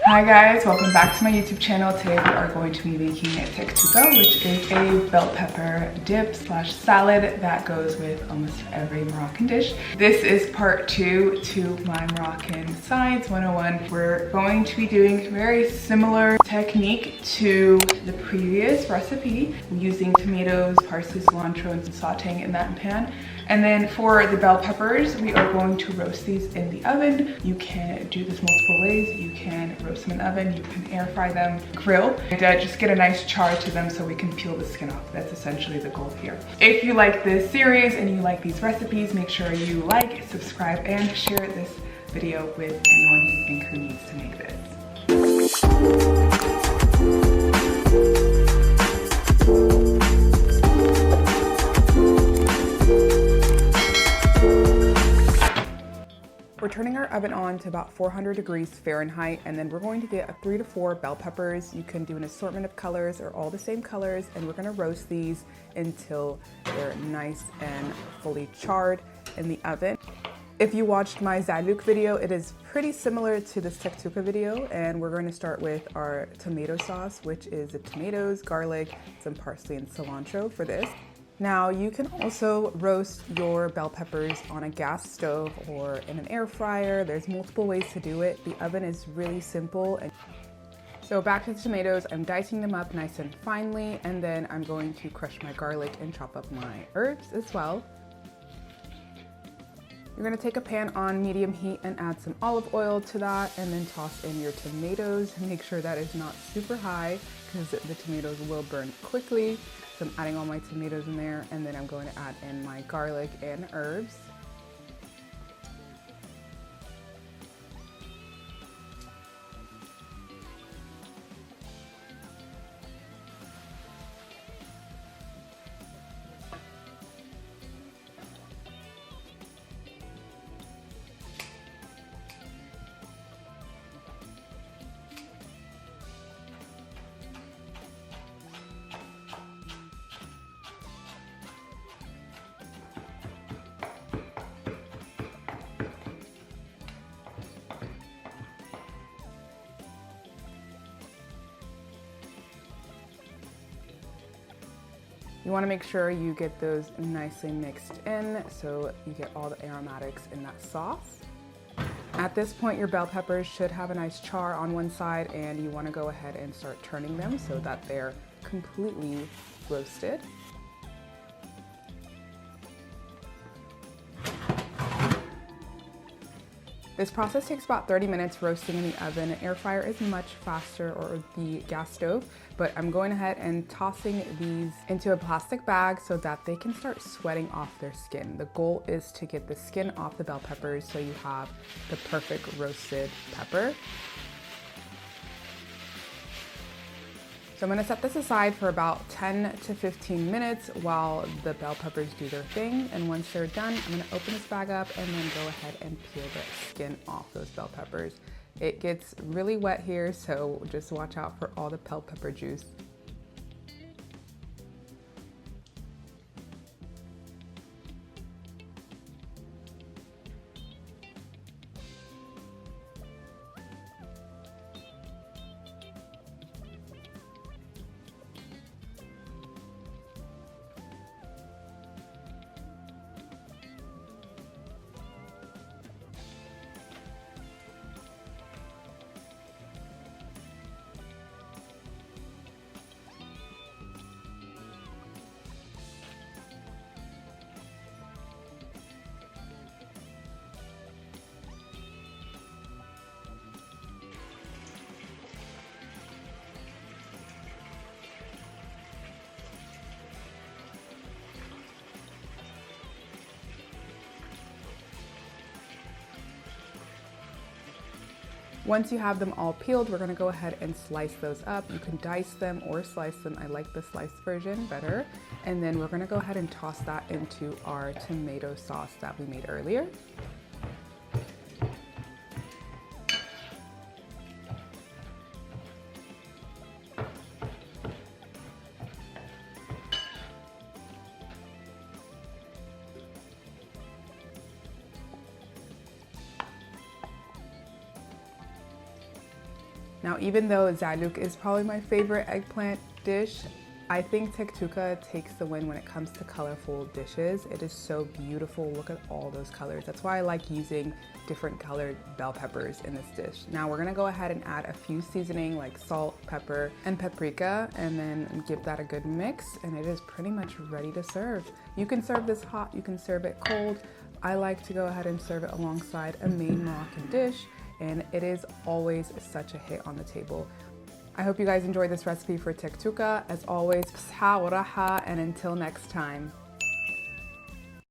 Hi guys, welcome back to my YouTube channel. Today we are going to be making taktouka, which is a bell pepper dip slash salad that goes with almost every Moroccan dish. This is part 2 to my Moroccan Sides 101. We're going to be doing a very similar technique to the previous recipe, using tomatoes, parsley, cilantro, and sauteing in that pan. And then for the bell peppers, we are going to roast these in the oven. You can do this multiple ways. You can roast them in the oven, you can air fry them, grill, and just get a nice char to them so we can peel the skin off. That's essentially the goal here. If you like this series and you like these recipes, make sure you like, subscribe, and share this video with anyone you think who needs to make this. We're turning our oven on to about 400 degrees Fahrenheit, and then we're going to get 3 to 4 bell peppers. You can do an assortment of colors or all the same colors, and we're gonna roast these until they're nice and fully charred in the oven. If you watched my Zalouk video, it is pretty similar to this taktouka video, and we're going to start with our tomato sauce, which is the tomatoes, garlic, some parsley, and cilantro for this. Now you can also roast your bell peppers on a gas stove or in an air fryer. There's multiple ways to do it. The oven is really simple. So back to the tomatoes, I'm dicing them up nice and finely, and then I'm going to crush my garlic and chop up my herbs as well. You're gonna take a pan on medium heat and add some olive oil to that, and then toss in your tomatoes. Make sure that is not super high because the tomatoes will burn quickly. So I'm adding all my tomatoes in there, and then I'm going to add in my garlic and herbs. You want to make sure you get those nicely mixed in so you get all the aromatics in that sauce. At this point, your bell peppers should have a nice char on one side, and you want to go ahead and start turning them so that they're completely roasted. This process takes about 30 minutes roasting in the oven. An air fryer is much faster, or the gas stove, but I'm going ahead and tossing these into a plastic bag so that they can start sweating off their skin. The goal is to get the skin off the bell peppers so you have the perfect roasted pepper. So I'm gonna set this aside for about 10 to 15 minutes while the bell peppers do their thing. And once they're done, I'm gonna open this bag up and then go ahead and peel the skin off those bell peppers. It gets really wet here, so just watch out for all the bell pepper juice. Once you have them all peeled, we're gonna go ahead and slice those up. You can dice them or slice them. I like the sliced version better. And then we're gonna go ahead and toss that into our tomato sauce that we made earlier. Now, even though zaluk is probably my favorite eggplant dish, I think Taktouka takes the win when it comes to colorful dishes. It is so beautiful. Look at all those colors. That's why I like using different colored bell peppers in this dish. Now we're gonna go ahead and add a few seasoning like salt, pepper, and paprika, and then give that a good mix, and it is pretty much ready to serve. You can serve this hot, you can serve it cold. I like to go ahead and serve it alongside a main Moroccan dish, and it is always such a hit on the table. I hope you guys enjoyed this recipe for Taktouka. As always, b'sha wa raha, and until next time.